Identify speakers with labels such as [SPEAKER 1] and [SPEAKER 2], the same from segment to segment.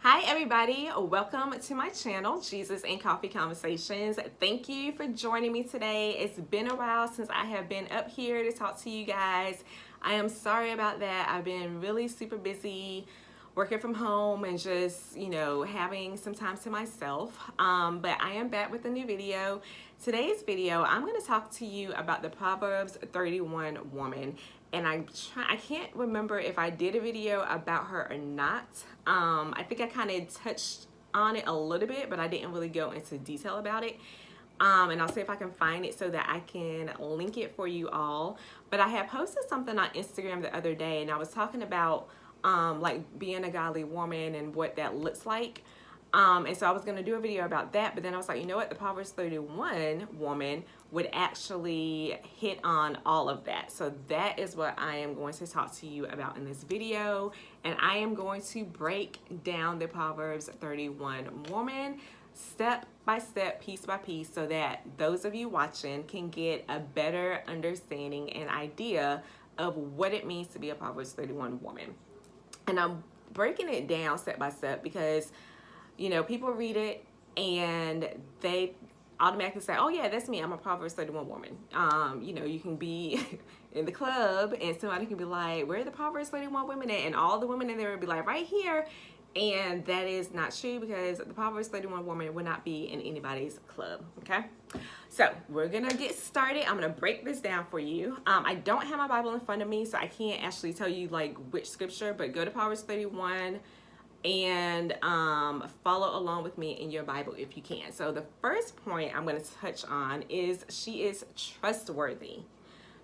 [SPEAKER 1] Hi everybody, welcome to my channel, Jesus and Coffee Conversations. Thank you for joining me today. It's been a while since I have been up here to talk to you guys. I am sorry about that. I've been really super busy working from home and just, having some time to myself. But I am back with a new video. Today's video, I'm going to talk to you about the Proverbs 31 woman. And I can't remember if I did a video about her or not. I think I kind of touched on it a little bit, but I didn't really go into detail about it. And I'll see if I can find it so that I can link it for you all. But I had posted something on Instagram the other day, and I was talking about like being a godly woman and what that looks like. And so I was going to do a video about that, but then I was like, you know what? The Proverbs 31 woman would actually hit on all of that. So that is what I am going to talk to you about in this video. And I am going to break down the Proverbs 31 woman step by step, piece by piece, so that those of you watching can get a better understanding and idea of what it means to be a Proverbs 31 woman. And I'm breaking it down step by step because people read it and they automatically say, oh yeah, that's me. I'm a Proverbs 31 woman. You can be in the club and somebody can be like, where are the Proverbs 31 women at? And all the women in there would be like, right here. And that is not true because the Proverbs 31 woman would not be in anybody's club, okay? So we're gonna get started. I'm gonna break this down for you. I don't have my Bible in front of me, so I can't actually tell you like which scripture, but go to Proverbs 31 and follow along with me in your Bible if you can. So the first point I'm going to touch on is she is trustworthy.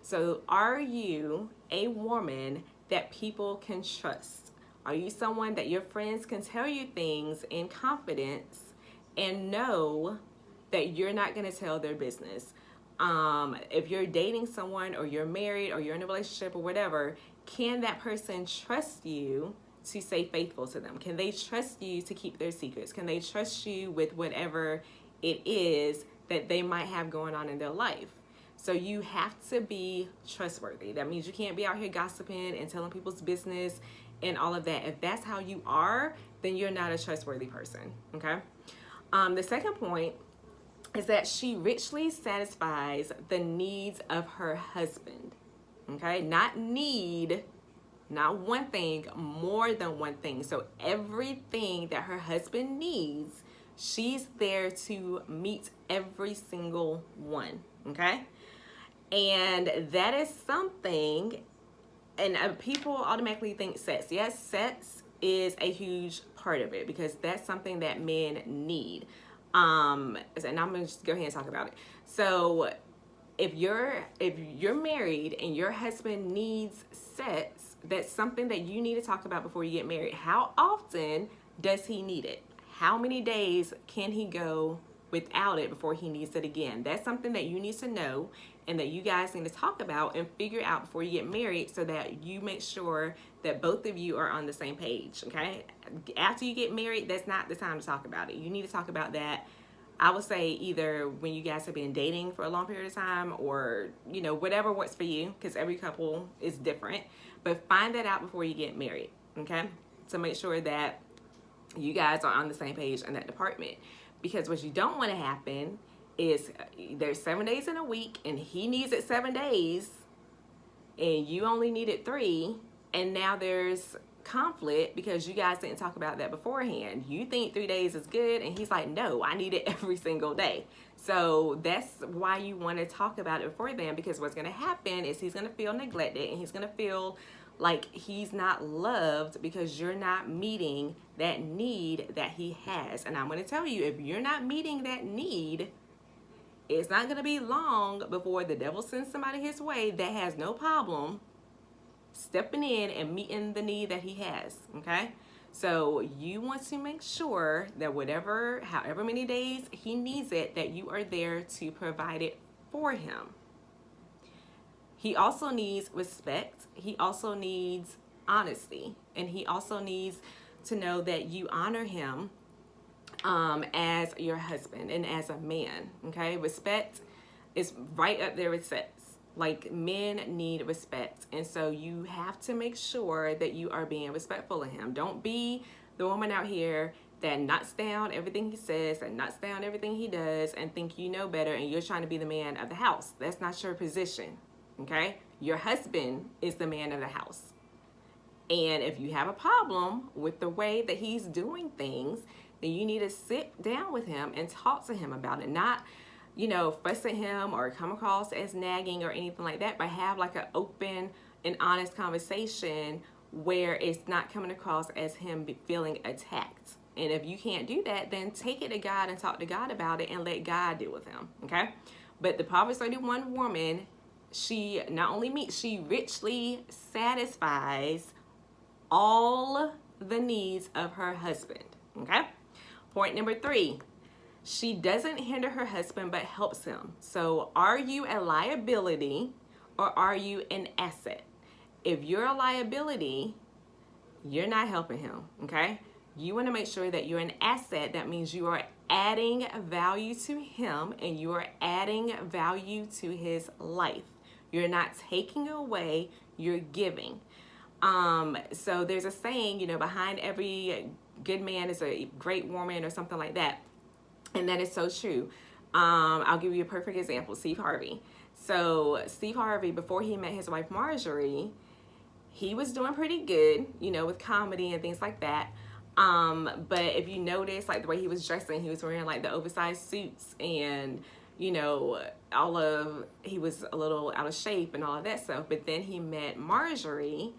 [SPEAKER 1] So are you a woman that people can trust? Are you someone that your friends can tell you things in confidence and know that you're not going to tell their business? If you're dating someone or you're married or you're in a relationship or whatever, can that person trust you to stay faithful to them? Can they trust you to keep their secrets? Can they trust you with whatever it is that they might have going on in their life? So you have to be trustworthy. That means you can't be out here gossiping and telling people's business and all of that. If that's how you are, then you're not a trustworthy person, okay? The second point is that she richly satisfies the needs of her husband, okay? Not one thing, more than one thing. So everything that her husband needs, she's there to meet every single one, okay? And that is something, and people automatically think sex. Yes, sex is a huge part of it because that's something that men need. And I'm gonna just go ahead and talk about it. So if you're married and your husband needs sex, that's something that you need to talk about before you get married. How often does he need it? How many days can he go without it before he needs it again? That's something that you need to know and that you guys need to talk about and figure out before you get married so that you make sure that both of you are on the same page, okay? After you get married, that's not the time to talk about it. You need to talk about that, I would say, either when you guys have been dating for a long period of time or, whatever works for you, because every couple is different. But find that out before you get married, okay? So make sure that you guys are on the same page in that department. Because what you don't want to happen is there's 7 days in a week and he needs it 7 days and you only need it 3, and now there's conflict because you guys didn't talk about that beforehand. You think 3 days is good and he's like, no, I need it every single day. So that's why you want to talk about it before then, because what's going to happen is he's going to feel neglected and he's going to feel like he's not loved because you're not meeting that need that he has. And I'm going to tell you, if you're not meeting that need, it's not going to be long before the devil sends somebody his way that has no problem stepping in and meeting the need that he has, okay? So you want to make sure that however many days he needs it, that you are there to provide it for him. He also needs respect. He also needs honesty. And he also needs to know that you honor him as your husband and as a man, okay? Respect is right up there with sex. Like, men need respect, and so you have to make sure that you are being respectful of him. Don't be the woman out here that knocks down everything he says, that knocks down everything he does, and think you know better, and you're trying to be the man of the house. That's not your position, okay? Your husband is the man of the house. And if you have a problem with the way that he's doing things, then you need to sit down with him and talk to him about it. Not, fuss at him or come across as nagging or anything like that, but have like an open and honest conversation where it's not coming across as him feeling attacked. And if you can't do that, then take it to God and talk to God about it and let God deal with him, okay? But the Proverbs 31 woman, she not only meets, she richly satisfies all the needs of her husband, okay? Point number 3, she doesn't hinder her husband but helps him. So are you a liability or are you an asset? If you're a liability, you're not helping him, okay? You want to make sure that you're an asset. That means you are adding value to him and you are adding value to his life. You're not taking away, you're giving. So there's a saying, behind every good man is a great woman or something like that. And that is so true. I'll give you a perfect example, Steve Harvey. So Steve Harvey, before he met his wife Marjorie, he was doing pretty good, with comedy and things like that. But if you notice, like the way he was dressing, he was wearing like the oversized suits and, he was a little out of shape and all of that stuff. But then he met Marjorie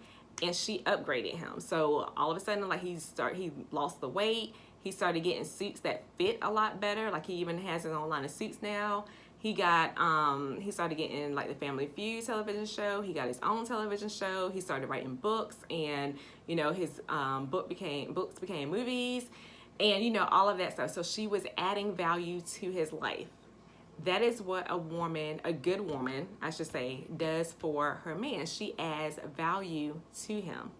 [SPEAKER 1] and she upgraded him. So all of a sudden, like he lost the weight. He started getting suits that fit a lot better. Like he even has his own line of suits now. He started getting like the Family Feud television show. He got his own television show. He started writing books and, his books became movies and, all of that stuff. So she was adding value to his life. That is what a good woman, I should say, does for her man. She adds value to him.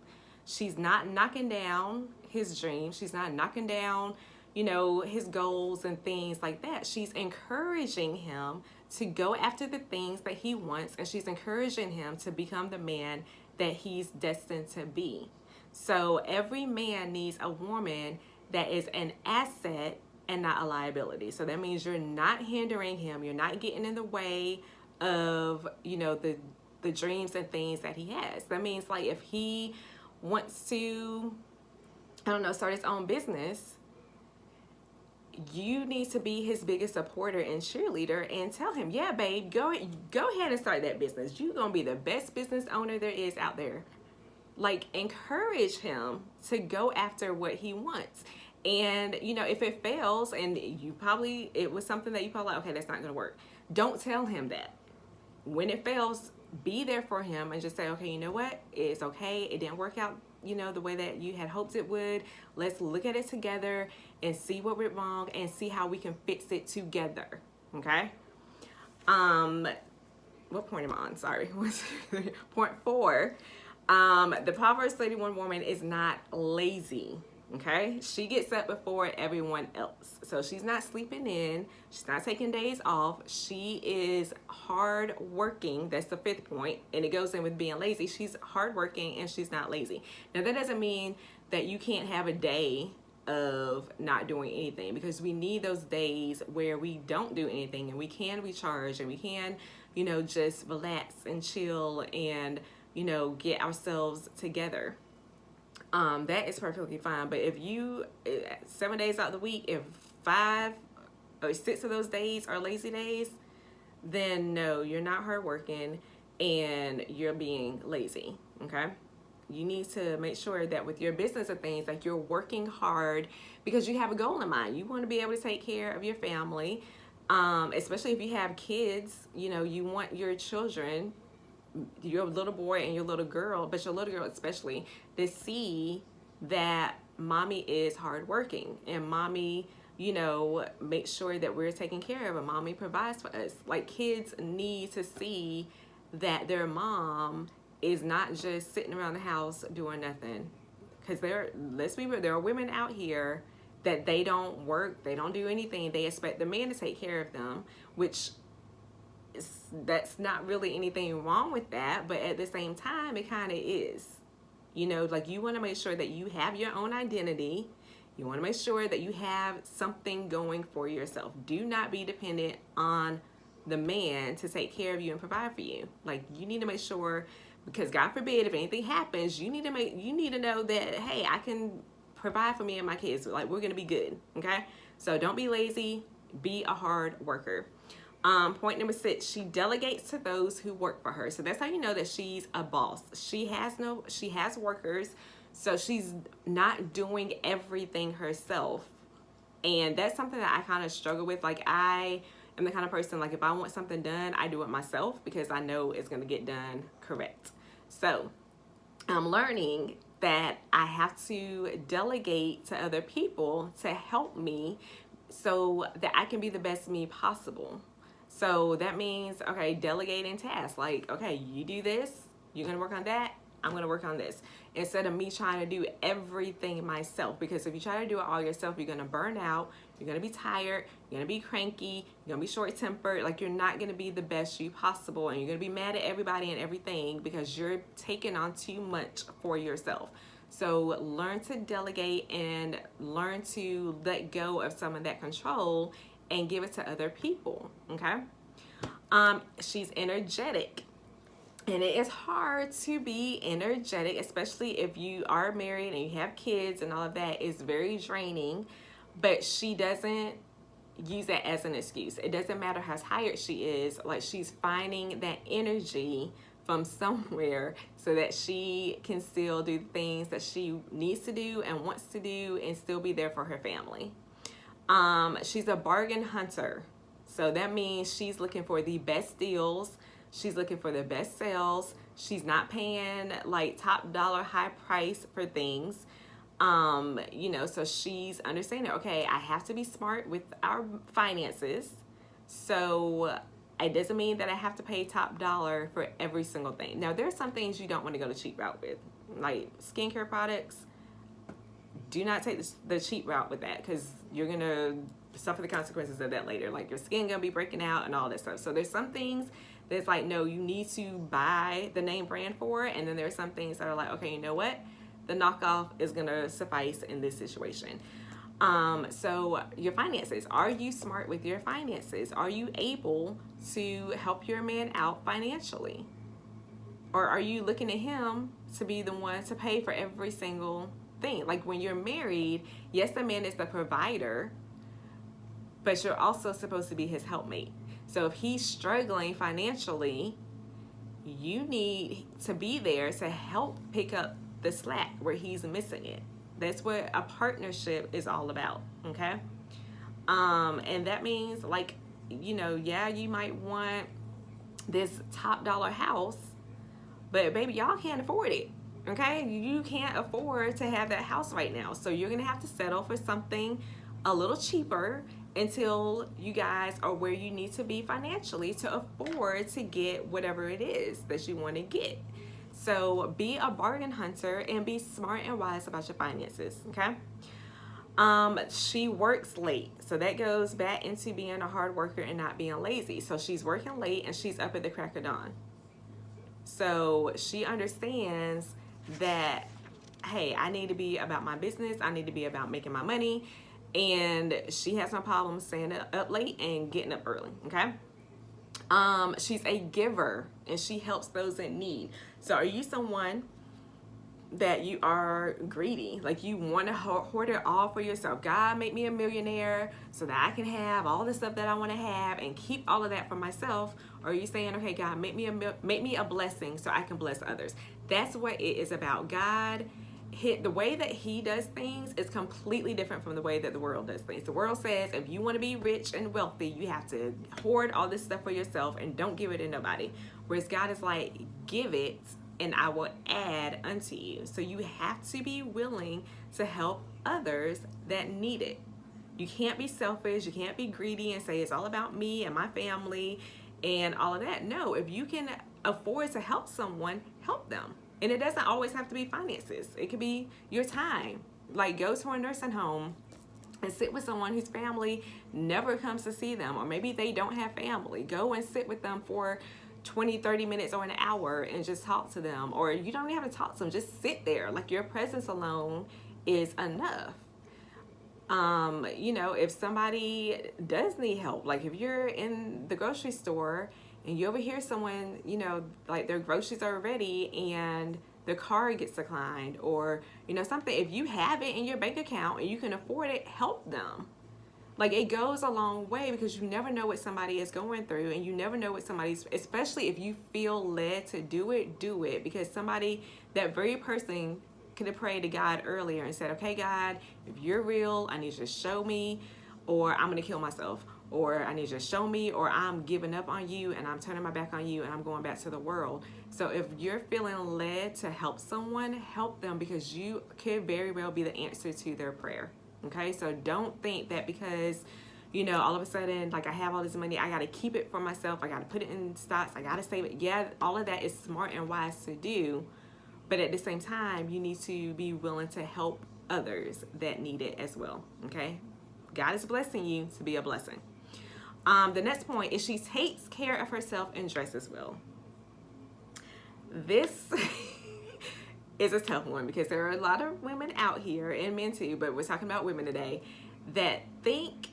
[SPEAKER 1] She's not knocking down his dreams. She's not knocking down, his goals and things like that. She's encouraging him to go after the things that he wants, and she's encouraging him to become the man that he's destined to be. So every man needs a woman that is an asset and not a liability. So that means you're not hindering him. You're not getting in the way of, the dreams and things that he has. That means like if he wants to, start his own business, you need to be his biggest supporter and cheerleader and tell him, yeah, babe, go ahead and start that business. You're going to be the best business owner there is out there. Like, encourage him to go after what he wants. And, if it fails and it was something that you probably like, okay, that's not going to work. Don't tell him that. When it fails, be there for him and just say, okay, you know what? It's okay. It didn't work out, the way that you had hoped it would. Let's look at it together and see what went wrong and see how we can fix it together. Okay? What point am I on? Sorry. Point 4. The Proverbs 31 woman is not lazy. Okay, she gets up before everyone else. So she's not sleeping in. She's not taking days off. She is hard working. That's the 5th point. And it goes in with being lazy. She's hard working and she's not lazy. Now that doesn't mean that you can't have a day of not doing anything, because we need those days where we don't do anything and we can recharge and we can, just relax and chill and, get ourselves together. That is perfectly fine. But if you 7 days out of the week, if 5 or 6 of those days are lazy days, then no, you're not hardworking and you're being lazy. Okay, you need to make sure that with your business and things, like, you're working hard because you have a goal in mind. You want to be able to take care of your family, especially if you have kids. You want your children, your little boy and your little girl, but your little girl especially, to see that mommy is hardworking and mommy, makes sure that we're taking care of and mommy provides for us. Like, kids need to see that their mom is not just sitting around the house doing nothing. Because let's be real, there are women out here that they don't work, they don't do anything. They expect the man to take care of them, which that's not really anything wrong with that, but at the same time it kind of is. Like, you want to make sure that you have your own identity You want to make sure that you have something going for yourself. Do not be dependent on the man to take care of you and provide for you. Like, you need to make sure, because God forbid if anything happens, you need to know that, hey, I can provide for me and my kids. Like, we're gonna be good. Okay, so don't be lazy, be a hard worker. Point number 6, she delegates to those who work for her. So that's how you know that she's a boss. She has workers, so she's not doing everything herself. And that's something that I kind of struggle with. Like, I am the kind of person, like, if I want something done, I do it myself because I know it's going to get done correct. So I'm learning that I have to delegate to other people to help me so that I can be the best me possible. So that means, okay, delegating tasks. Like, okay, you do this, you're going to work on that, I'm going to work on this. Instead of me trying to do everything myself. Because if you try to do it all yourself, you're going to burn out, you're going to be tired, you're going to be cranky, you're going to be short-tempered. Like, you're not going to be the best you possible. And you're going to be mad at everybody and everything because you're taking on too much for yourself. So learn to delegate and learn to let go of some of that control and give it to other people, okay? She's energetic. And it is hard to be energetic, especially if you are married and you have kids and all of that. It's very draining, but she doesn't use that as an excuse. It doesn't matter how tired she is. Like, she's finding that energy from somewhere so that she can still do things that she needs to do and wants to do and still be there for her family. She's a bargain hunter. So that means she's looking for the best deals. She's looking for the best sales. She's not paying like top dollar high price for things. So she's understanding, okay, I have to be smart with our finances. So it doesn't mean that I have to pay top dollar for every single thing. Now, there's some things you don't want to go the cheap route with, like skincare products. Do not take the cheap route with that because you're going to suffer the consequences of that later. Like, your skin going to be breaking out and all that stuff. So there's some things that's like, no, you need to buy the name brand for it. And then there's some things that are like, okay, you know what? The knockoff is going to suffice in this situation. So your finances. Are you smart with your finances? Are you able to help your man out financially? Or are you looking at him to be the one to pay for every single thing? Like, when you're married, yes, the man is the provider, but you're also supposed to be his helpmate. So if he's struggling financially, you need to be there to help pick up the slack where he's missing it. That's what a partnership is all about, okay? And that means, like, yeah, you might want this top dollar house, but baby, y'all can't afford it. Okay, you can't afford to have that house right now. So you're gonna have to settle for something a little cheaper until you guys are where you need to be financially to afford to get whatever it is that you want to get. So be a bargain hunter and be smart and wise about your finances, okay? She works late. So that goes back into being a hard worker and not being lazy. So she's working late and she's up at the crack of dawn. So she understands that, hey, I need to be about my business. I need to be about making my money. And she has no problem staying up late and getting up early, okay? She's a giver and she helps those in need. So are you someone that you are greedy? Like, you want to hoard it all for yourself. God, make me a millionaire so that I can have all the stuff that I want to have and keep all of that for myself. Or are you saying, okay, God, make me a blessing so I can bless others? That's what it is about. God, the way that he does things is completely different from the way that the world does things. The world says if you want to be rich and wealthy, you have to hoard all this stuff for yourself and don't give it to nobody. Whereas God is like, give it and I will add unto you. So you have to be willing to help others that need it. You can't be selfish. You can't be greedy and say it's all about me and my family and all of that. No, if you can afford to help someone, help them. And it doesn't always have to be finances. It could be your time. Like, go to a nursing home and sit with someone whose family never comes to see them, or maybe they don't have family. Go and sit with them for 20, 30 minutes or an hour and just talk to them. Or you don't even have to talk to them, just sit there. Like, your presence alone is enough. You know, if somebody does need help, like if you're in the grocery store and you overhear someone, you know, like their groceries are ready and their card gets declined, or, you know, something, if you have it in your bank account and you can afford it, help them. Like, it goes a long way, because you never know what somebody is going through, and you never know what somebody's, especially if you feel led to do it, because somebody, that very person could have prayed to God earlier and said, okay, God, if you're real, I need you to show me, or I'm gonna kill myself, or I need you to show me, or I'm giving up on you and I'm turning my back on you and I'm going back to the world. So if you're feeling led to help someone, help them, because you could very well be the answer to their prayer. Okay, so don't think that because, you know, all of a sudden, like, I have all this money, I got to keep it for myself, I got to put it in stocks, I got to save it. Yeah, all of that is smart and wise to do, but at the same time, you need to be willing to help others that need it as well. Okay, God is blessing you to be a blessing. The next point is she takes care of herself and dresses well. This is a tough one, because there are a lot of women out here, and men too, but we're talking about women today, that think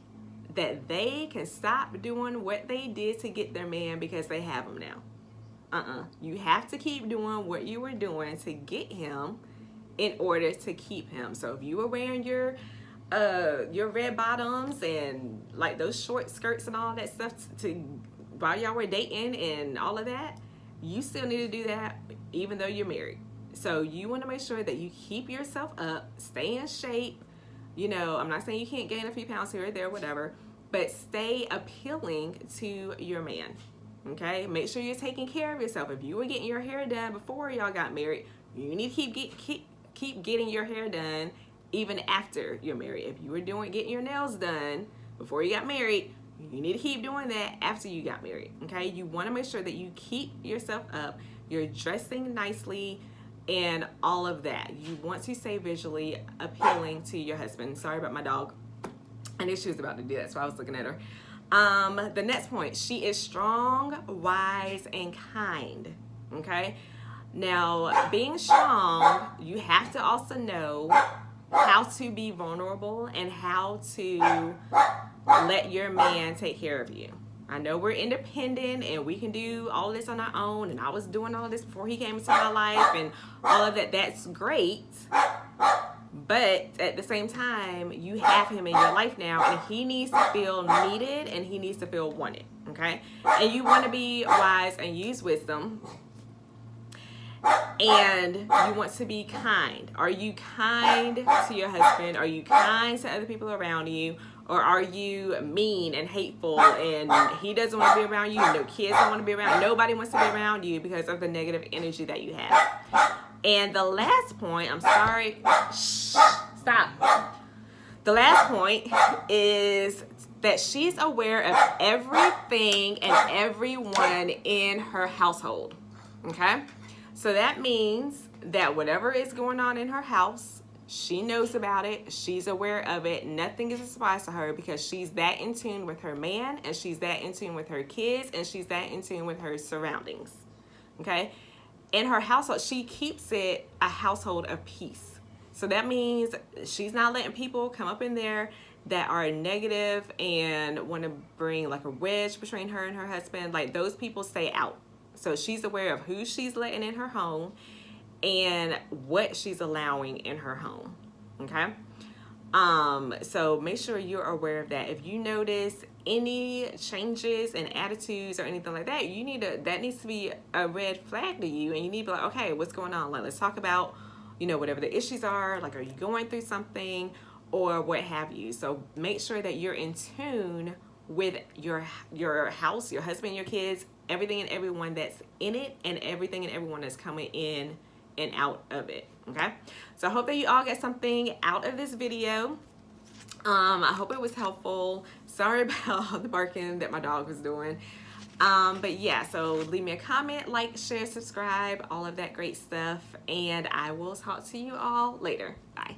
[SPEAKER 1] that they can stop doing what they did to get their man because they have him now. You have to keep doing what you were doing to get him in order to keep him. So if you were wearing your red bottoms and like those short skirts and all that stuff to while y'all were dating and all of that, you still need to do that even though you're married. So you want to make sure that you keep yourself up, stay in shape. You know, I'm not saying you can't gain a few pounds here or there, whatever, but stay appealing to your man. Okay, make sure you're taking care of yourself. If you were getting your hair done before y'all got married, you need to keep getting your hair done even after you're married. If you were getting your nails done before you got married, you need to keep doing that after you got married. Okay, you want to make sure that you keep yourself up, you're dressing nicely, and all of that. You want to stay visually appealing to your husband. Sorry about my dog. I knew she was about to do that, so I was looking at her. The next point, she is strong, wise, and kind. Okay? Now, being strong, you have to also know how to be vulnerable and how to let your man take care of you. I know we're independent and we can do all this on our own, and I was doing all this before he came into my life and all of that. That's great, but at the same time, you have him in your life now, and he needs to feel needed and he needs to feel wanted. Okay, and you want to be wise and use wisdom, and you want to be kind. Are you kind to your husband? Are you kind to other people around you? Or are you mean and hateful and he doesn't want to be around you? No kids don't want to be around. Nobody wants to be around you because of the negative energy that you have. And the last point, I'm sorry. Shh, stop. The last point is that she's aware of everything and everyone in her household. Okay? So that means that whatever is going on in her house, she knows about it. She's aware of it. Nothing is a surprise to her, because she's that in tune with her man, and she's that in tune with her kids, and she's that in tune with her surroundings. Okay? In her household, she keeps it a household of peace. So that means she's not letting people come up in there that are negative and want to bring like a wedge between her and her husband. Like, those people stay out. So she's aware of who she's letting in her home and what she's allowing in her home. Okay? So make sure you're aware of that. If you notice any changes in attitudes or anything like that, that needs to be a red flag to you, and you need to be like, okay, what's going on? Like, let's talk about, you know, whatever the issues are. Like, are you going through something or what have you? So make sure that you're in tune with your house, your husband, your kids, everything and everyone that's in it, and everything and everyone that's coming in and out of it. Okay, so I hope that you all get something out of this video. I hope it was helpful. Sorry about all the barking that my dog was doing. But yeah, so leave me a comment, like, share, subscribe, all of that great stuff, and I will talk to you all later. Bye.